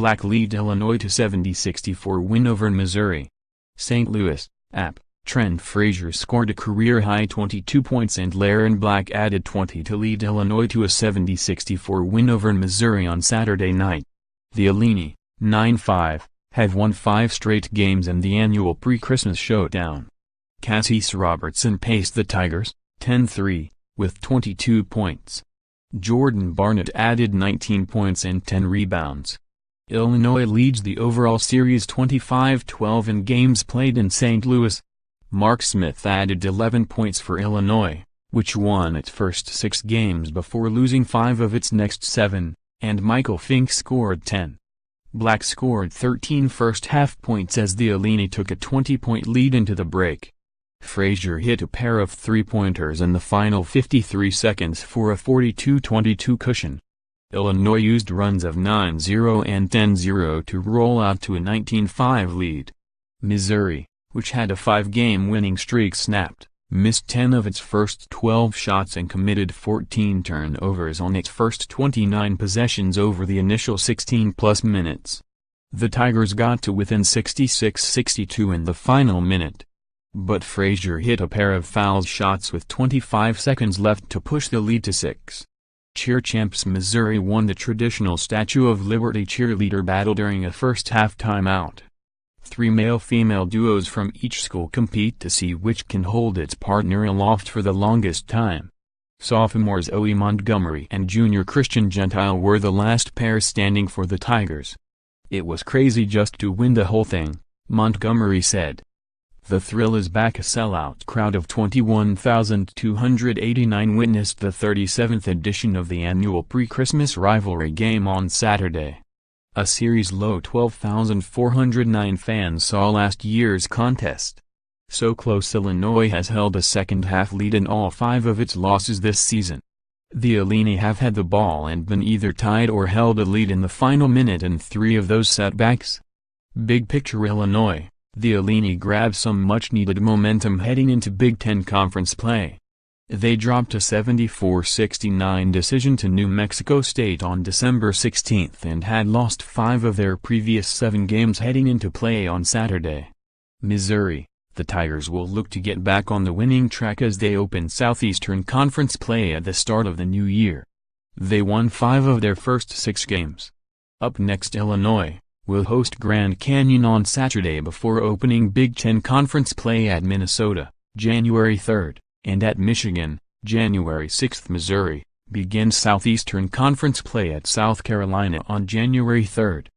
Black lead Illinois to 70-64 win over Missouri. St. Louis, App. Trent Frazier scored a career-high 22 points and Leron Black added 20 to lead Illinois to a 70-64 win over Missouri on Saturday night. The Illini, 9-5, have won 5 straight games in the annual pre-Christmas showdown. Kassius Robertson paced the Tigers, 10-3, with 22 points. Jordan Barnett added 19 points and 10 rebounds. Illinois leads the overall series 25-12 in games played in St. Louis. Mark Smith added 11 points for Illinois, which won its first 6 games before losing 5 of its next 7, and Michael Fink scored 10. Black scored 13 first-half points as the Illini took a 20-point lead into the break. Frazier hit a pair of three-pointers in the final 53 seconds for a 42-22 cushion. Illinois used runs of 9-0 and 10-0 to roll out to a 19-5 lead. Missouri, which had a 5-game winning streak snapped, missed 10 of its first 12 shots and committed 14 turnovers on its first 29 possessions over the initial 16-plus minutes. The Tigers got to within 66-62 in the final minute. But Frazier hit a pair of foul shots with 25 seconds left to push the lead to 6. Cheer champs Missouri won the traditional Statue of Liberty cheerleader battle during a first-half timeout. 3 male-female duos from each school compete to see which can hold its partner aloft for the longest time. Sophomores Oe Montgomery and junior Christian Gentile were the last pair standing for the Tigers. "It was crazy just to win the whole thing," Montgomery said. "The thrill is back." A sellout crowd of 21,289 witnessed the 37th edition of the annual pre-Christmas rivalry game on Saturday. A series-low 12,409 fans saw last year's contest. So close, Illinois has held a second-half lead in all 5 of its losses this season. The Illini have had the ball and been either tied or held a lead in the final minute in 3 of those setbacks. Big picture Illinois, the Illini grabbed some much-needed momentum heading into Big Ten Conference play. They dropped a 74-69 decision to New Mexico State on December 16 and had lost 5 of their previous 7 games heading into play on Saturday. Missouri, the Tigers will look to get back on the winning track as they open Southeastern Conference play at the start of the new year. They won 5 of their first 6 games. Up next, Illinois will host Grand Canyon on Saturday before opening Big Ten Conference play at Minnesota, January 3rd. And at Michigan, January 6. Missouri begins Southeastern Conference play at South Carolina on January 3rd.